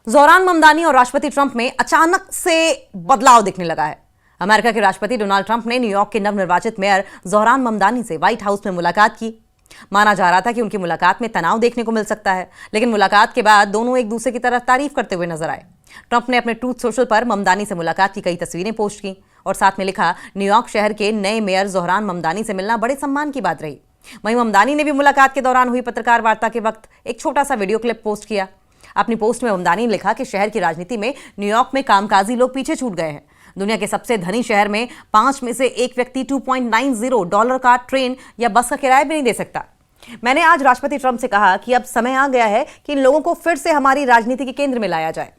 ज़ोहरान ममदानी और राष्ट्रपति ट्रंप में अचानक से बदलाव दिखने लगा है। अमेरिका के राष्ट्रपति डोनाल्ड ट्रंप ने न्यूयॉर्क के नवनिर्वाचित मेयर ज़ोहरान ममदानी से व्हाइट हाउस में मुलाकात की। माना जा रहा था कि उनकी मुलाकात में तनाव देखने को मिल सकता है, लेकिन मुलाकात के बाद दोनों एक दूसरे की तरफ तारीफ करते हुए नजर आए। ट्रंप ने अपने ट्रूथ सोशल पर ममदानी से मुलाकात की कई तस्वीरें पोस्ट की और साथ में लिखा, न्यूयॉर्क शहर के नए मेयर ज़ोहरान ममदानी से मिलना बड़े सम्मान की बात रही। वहीं ममदानी ने भी मुलाकात के दौरान हुई पत्रकार वार्ता के वक्त एक छोटा सा वीडियो क्लिप पोस्ट किया। अपनी पोस्ट में ममदानी ने लिखा कि शहर की राजनीति में न्यूयॉर्क में कामकाजी लोग पीछे छूट गए हैं। दुनिया के सबसे धनी शहर में 5 में से एक व्यक्ति $2.90 का ट्रेन या बस का किराया भी नहीं दे सकता। मैंने आज राष्ट्रपति ट्रंप से कहा कि अब समय आ गया है कि इन लोगों को फिर से हमारी राजनीति के केंद्र में लाया जाए।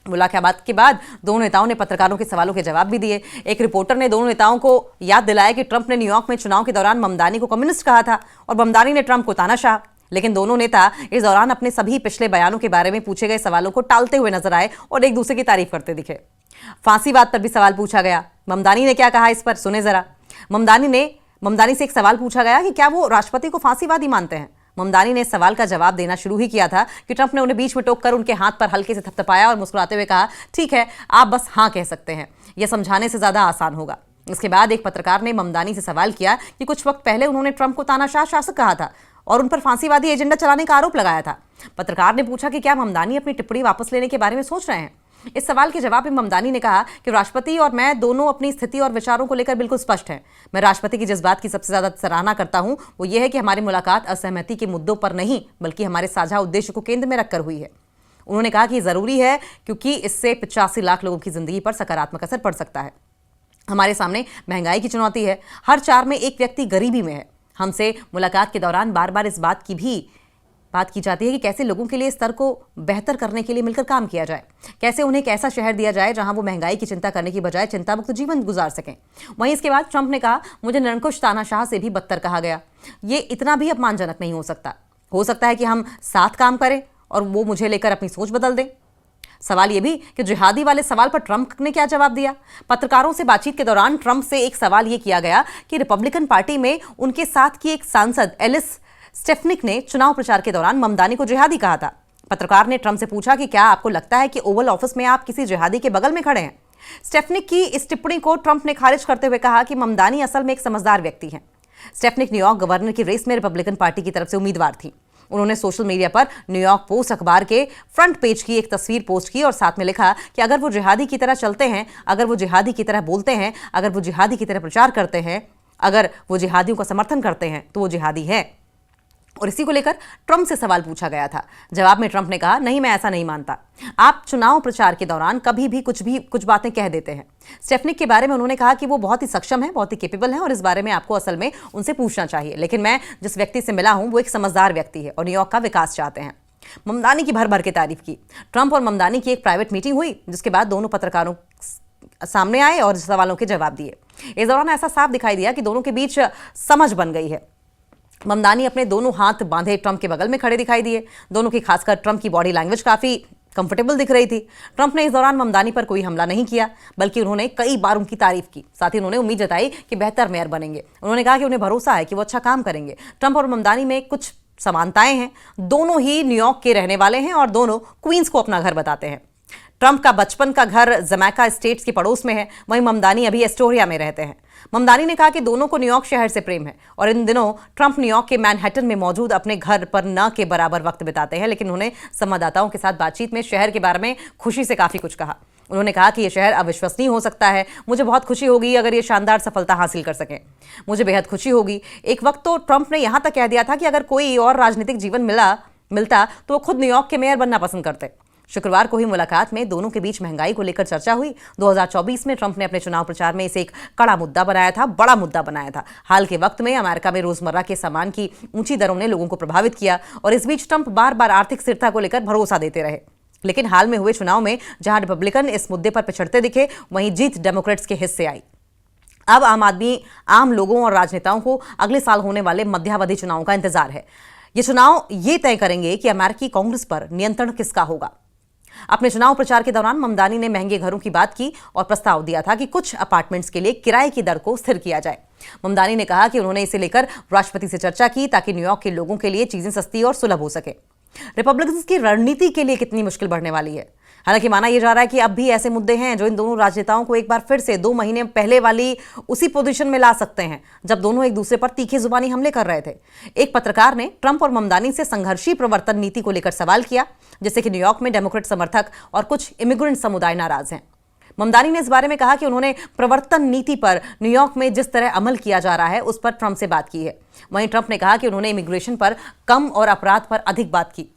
मुलाकात के बाद दोनों नेताओं ने पत्रकारों के सवालों के जवाब भी दिए। एक रिपोर्टर ने दोनों नेताओं को याद दिलाया कि ट्रंप ने न्यूयॉर्क में चुनाव के दौरान ममदानी को कम्युनिस्ट कहा था और ममदानी ने ट्रंप को तानाशाह। लेकिन दोनों नेता इस दौरान अपने सभी पिछले बयानों के बारे में पूछे गए सवालों को टालते हुए नजर आए और एक दूसरे की तारीफ करते दिखे। फांसीवाद पर भी सवाल पूछा गया। ममदानी ने क्या कहा इस पर सुने जरा। ममदानी से एक सवाल पूछा गया कि क्या वो राष्ट्रपति को फांसीवादी मानते हैं। ममदानी ने इस सवाल का जवाब देना शुरू ही किया था कि ट्रंप ने उन्हें बीच में टोककर उनके हाथ पर हल्के से थपथपाया और मुस्कुराते हुए कहा, ठीक है, आप बस हाँ कह सकते हैं, यह समझाने से ज्यादा आसान होगा। इसके बाद एक पत्रकार ने ममदानी से सवाल किया कि कुछ वक्त पहले उन्होंने ट्रंप को तानाशाह शासक कहा था और उन पर फांसीवादी एजेंडा चलाने का आरोप लगाया था। पत्रकार ने पूछा कि क्या ममदानी अपनी टिप्पणी वापस लेने के बारे में सोच रहे हैं। इस सवाल के जवाब में ममदानी ने कहा कि राष्ट्रपति और मैं दोनों अपनी स्थिति और विचारों को लेकर बिल्कुल स्पष्ट हैं। मैं राष्ट्रपति की जिस बात की सबसे ज्यादा सराहना करता हूं वो ये है कि हमारी मुलाकात असहमति के मुद्दों पर नहीं बल्कि हमारे साझा उद्देश्य को केंद्र में रखकर हुई है। उन्होंने कहा कि जरूरी है क्योंकि इससे 85 लाख लोगों की जिंदगी पर सकारात्मक असर पड़ सकता है। हमारे सामने महंगाई की चुनौती है, हर 4 में एक व्यक्ति गरीबी में है। हमसे मुलाकात के दौरान बार बार इस बात की जाती है कि कैसे लोगों के लिए स्तर को बेहतर करने के लिए मिलकर काम किया जाए, कैसे उन्हें एक ऐसा शहर दिया जाए जहां वो महंगाई की चिंता करने की बजाय चिंता मुक्त जीवन गुजार सकें। वहीं इसके बाद ट्रंप ने कहा, मुझे निरंकुश तानाशाह से भी बदतर कहा गया। ये इतना भी अपमानजनक नहीं हो सकता है कि हम साथ काम करें और वो मुझे लेकर अपनी सोच बदल दें। सवाल यह भी कि जिहादी वाले सवाल पर ट्रंप ने क्या जवाब दिया। पत्रकारों से बातचीत के दौरान ट्रंप से एक सवाल यह किया गया कि रिपब्लिकन पार्टी में उनके साथ की एक सांसद एलिस स्टेफनिक ने चुनाव प्रचार के दौरान ममदानी को जिहादी कहा था। पत्रकार ने ट्रंप से पूछा कि क्या आपको लगता है कि ओवल ऑफिस में आप किसी जिहादी के बगल में खड़े हैं। स्टेफनिक की इस टिप्पणी को ट्रंप ने खारिज करते हुए कहा कि ममदानी असल में एक समझदार व्यक्ति है। स्टेफनिक न्यूयॉर्क गवर्नर की रेस में रिपब्लिकन पार्टी की तरफ से उम्मीदवार थी। उन्होंने सोशल मीडिया पर न्यूयॉर्क पोस्ट अखबार के फ्रंट पेज की एक तस्वीर पोस्ट की और साथ में लिखा कि अगर वो जिहादी की तरह चलते हैं, अगर वो जिहादी की तरह बोलते हैं, अगर वो जिहादी की तरह प्रचार करते हैं, अगर वो जिहादियों का समर्थन करते हैं तो वो जिहादी है। और इसी को लेकर ट्रंप से सवाल पूछा गया था। जवाब में ट्रंप ने कहा, नहीं, मैं ऐसा नहीं मानता। आप चुनाव प्रचार के दौरान कभी भी कुछ बातें कह देते हैं। स्टेफनिक के बारे में उन्होंने कहा कि वो बहुत ही सक्षम है, बहुत ही कैपेबल है और इस बारे में आपको असल में उनसे पूछना चाहिए। लेकिन मैं जिस व्यक्ति से मिला हूं वो एक समझदार व्यक्ति है और न्यूयॉर्क का विकास चाहते हैं। ममदानी की भर भर के तारीफ की। ट्रंप और ममदानी की एक प्राइवेट मीटिंग हुई जिसके बाद दोनों पत्रकारों सामने आए और सवालों के जवाब दिए। इस दौरान ऐसा साफ दिखाई दिया कि दोनों के बीच समझ बन गई है। ममदानी अपने दोनों हाथ बांधे ट्रंप के बगल में खड़े दिखाई दिए। दोनों की खासकर ट्रंप की बॉडी लैंग्वेज काफी कंफर्टेबल दिख रही थी। ट्रंप ने इस दौरान ममदानी पर कोई हमला नहीं किया बल्कि उन्होंने कई बार उनकी तारीफ की। साथ ही उन्होंने उम्मीद जताई कि बेहतर मेयर बनेंगे। उन्होंने कहा कि उन्हें भरोसा है कि वो अच्छा काम करेंगे। ट्रंप और ममदानी में कुछ समानताएं हैं। दोनों ही न्यूयॉर्क के रहने वाले हैं और दोनों क्वींस को अपना घर बताते हैं। ट्रंप का बचपन का घर जमैका स्टेट्स के पड़ोस में है, वहीं ममदानी अभी एस्टोरिया में रहते हैं। ममदानी ने कहा कि दोनों को न्यूयॉर्क शहर से प्रेम है और इन दिनों ट्रंप न्यूयॉर्क के मैनहट्टन में मौजूद अपने घर पर न के बराबर वक्त बिताते हैं। लेकिन उन्होंने संवाददाताओं के साथ बातचीत में शहर के बारे में खुशी से काफी कुछ कहा। उन्होंने कहा कि यह शहर अविश्वसनीय हो सकता है। मुझे बहुत खुशी होगी अगर ये शानदार सफलता हासिल कर सकें। मुझे बेहद खुशी होगी। एक वक्त तो ट्रंप ने यहां तक कह दिया था कि अगर कोई और राजनीतिक जीवन मिलता तो वो खुद न्यूयॉर्क के मेयर बनना पसंद करते। शुक्रवार को हुई मुलाकात में दोनों के बीच महंगाई को लेकर चर्चा हुई। 2024 में ट्रंप ने अपने चुनाव प्रचार में इसे एक बड़ा मुद्दा बनाया था। हाल के वक्त में अमेरिका में रोजमर्रा के सामान की ऊंची दरों ने लोगों को प्रभावित किया और इस बीच ट्रंप बार बार आर्थिक स्थिरता को लेकर भरोसा देते रहे। लेकिन हाल में हुए चुनाव में जहां रिपब्लिकन इस मुद्दे पर पिछड़ते दिखे, वहीं जीत डेमोक्रेट्स के हिस्से आई। अब आम लोगों और राजनेताओं को अगले साल होने वाले मध्यावधि चुनाव का इंतजार है। ये चुनाव ये तय करेंगे कि अमेरिकी कांग्रेस पर नियंत्रण किसका होगा। अपने चुनाव प्रचार के दौरान ममदानी ने महंगे घरों की बात की और प्रस्ताव दिया था कि कुछ अपार्टमेंट्स के लिए किराए की दर को स्थिर किया जाए। ममदानी ने कहा कि उन्होंने इसे लेकर राष्ट्रपति से चर्चा की ताकि न्यूयॉर्क के लोगों के लिए चीजें सस्ती और सुलभ हो सके। रिपब्लिकन्स की रणनीति के लिए कितनी मुश्किल बढ़ने वाली है। हालांकि माना यह जा रहा है कि अब भी ऐसे मुद्दे हैं जो इन दोनों राजनेताओं को एक बार फिर से 2 महीने पहले वाली उसी पोजीशन में ला सकते हैं जब दोनों एक दूसरे पर तीखे जुबानी हमले कर रहे थे। एक पत्रकार ने ट्रंप और ममदानी से संघर्षी प्रवर्तन नीति को लेकर सवाल किया, जिससे कि न्यूयॉर्क में डेमोक्रेट समर्थक और कुछ इमिग्रेंट समुदाय नाराज हैं। ममदानी ने इस बारे में कहा कि उन्होंने प्रवर्तन नीति पर न्यूयॉर्क में जिस तरह अमल किया जा रहा है उस पर ट्रंप से बात की है। वहीं ट्रंप ने कहा कि उन्होंने इमिग्रेशन पर कम और अपराध पर अधिक बात की।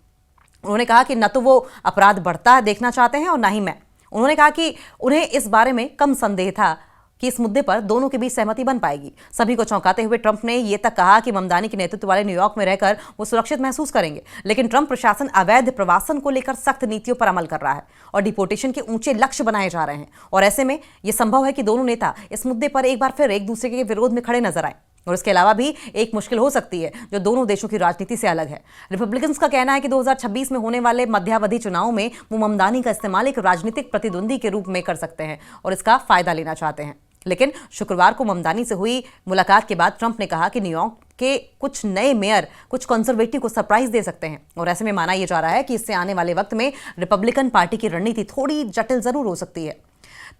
उन्होंने कहा कि न तो वो अपराध बढ़ता देखना चाहते हैं और ना ही मैं। उन्होंने कहा कि उन्हें इस बारे में कम संदेह था कि इस मुद्दे पर दोनों के बीच सहमति बन पाएगी। सभी को चौंकाते हुए ट्रंप ने यह तक कहा कि ममदानी के नेतृत्व वाले न्यूयॉर्क में रहकर वो सुरक्षित महसूस करेंगे। लेकिन ट्रंप प्रशासन अवैध प्रवासन को लेकर सख्त नीतियों पर अमल कर रहा है और डिपोर्टेशन के ऊंचे लक्ष्य बनाए जा रहे हैं, और ऐसे में यह संभव है कि दोनों नेता इस मुद्दे पर एक बार फिर एक दूसरे के विरोध में खड़े नजर आए। और इसके अलावा भी एक मुश्किल हो सकती है जो दोनों देशों की राजनीति से अलग है। रिपब्लिकन्स का कहना है कि 2026 में होने वाले मध्यावधि चुनाव में वो ममदानी का इस्तेमाल एक राजनीतिक प्रतिद्वंदी के रूप में कर सकते हैं और इसका फायदा लेना चाहते हैं। लेकिन शुक्रवार को ममदानी से हुई मुलाकात के बाद ट्रंप ने कहा कि न्यूयॉर्क के कुछ नए मेयर कुछ कंजर्वेटिव को सरप्राइज दे सकते हैं, और ऐसे में माना यह जा रहा है कि इससे आने वाले वक्त में रिपब्लिकन पार्टी की रणनीति थोड़ी जटिल जरूर हो सकती है।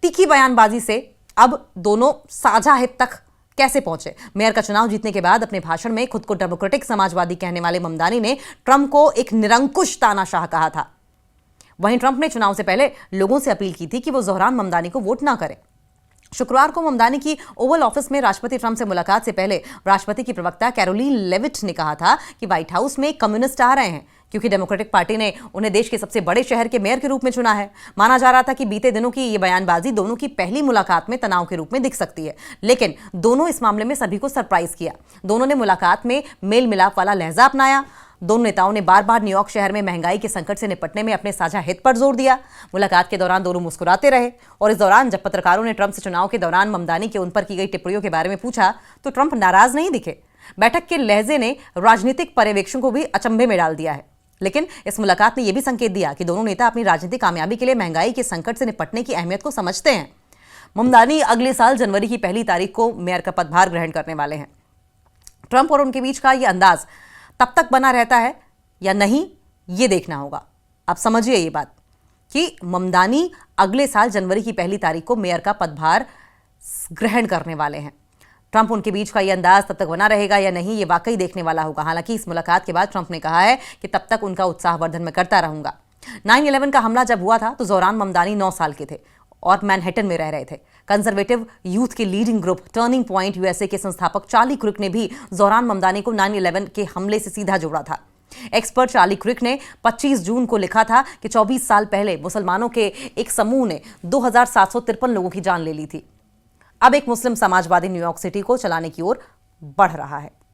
तीखी बयानबाजी से अब दोनों साझा हित तक कैसे पहुंचे? मेयर का चुनाव जीतने के बाद अपने भाषण में खुद को डेमोक्रेटिक समाजवादी कहने वाले ममदानी ने ट्रंप को एक निरंकुश तानाशाह कहा था। वहीं ट्रंप ने चुनाव से पहले लोगों से अपील की थी कि वो जोहरान ममदानी को वोट ना करें। शुक्रवार को ममदानी की ओवल ऑफिस में राष्ट्रपति ट्रंप से मुलाकात से पहले राष्ट्रपति की प्रवक्ता कैरोलीन लेविट ने कहा था कि व्हाइट हाउस में कम्युनिस्ट आ रहे हैं क्योंकि डेमोक्रेटिक पार्टी ने उन्हें देश के सबसे बड़े शहर के मेयर के रूप में चुना है। माना जा रहा था कि बीते दिनों की यह बयानबाजी दोनों की पहली मुलाकात में तनाव के रूप में दिख सकती है, लेकिन दोनों इस मामले में सभी को सरप्राइज किया। दोनों ने मुलाकात में मेल मिलाप वाला लहजा अपनाया। दोनों नेताओं ने बार बार न्यूयॉर्क शहर में महंगाई के संकट से निपटने में अपने साझा हित पर जोर दिया। मुलाकात के दौरान दोनों मुस्कुराते रहे, और इस दौरान जब पत्रकारों ने ट्रंप से चुनाव के दौरान ममदानी के उन पर की गई टिप्पणियों के बारे में पूछा तो ट्रंप नाराज नहीं दिखे। बैठक के लहजे ने राजनीतिक पर्यवेक्षकों को भी अचंभे में डाल दिया है। लेकिन इस मुलाकात ने यह भी संकेत दिया कि दोनों नेता अपनी राजनीतिक कामयाबी के लिए महंगाई के संकट से निपटने की अहमियत को समझते हैं। ममदानी अगले साल जनवरी की 1 तारीख को मेयर का पदभार ग्रहण करने वाले हैं। ट्रंप और उनके बीच का यह अंदाज तब तक बना रहता है या नहीं, ये देखना होगा। आप समझिए ये बात कि ममदानी अगले साल जनवरी की 1 तारीख को मेयर का पदभार ग्रहण करने वाले हैं। ट्रंप उनके बीच का यह अंदाज तब तक बना रहेगा या नहीं, ये वाकई देखने वाला होगा। हालांकि इस मुलाकात के बाद ट्रंप ने कहा है कि तब तक उनका उत्साहवर्धन मैं करता रहूंगा। 9/11 का हमला जब हुआ था तो जोहरान ममदानी 9 साल के थे और मैनहट्टन में रह रहे थे। कंजर्वेटिव यूथ के leading group turning point USA के संस्थापक चार्ली क्रिक ने भी जोहरान ममदानी को 9/11 के हमले से सीधा जोड़ा था। एक्सपर्ट चार्ली क्रिक ने 25 जून को लिखा था कि 24 साल पहले मुसलमानों के एक समूह ने 2753 लोगों की जान ले ली थी। अब एक मुस्लिम समाजवादी न्यूयॉर्क सिटी को चलाने की ओर बढ़ रहा है।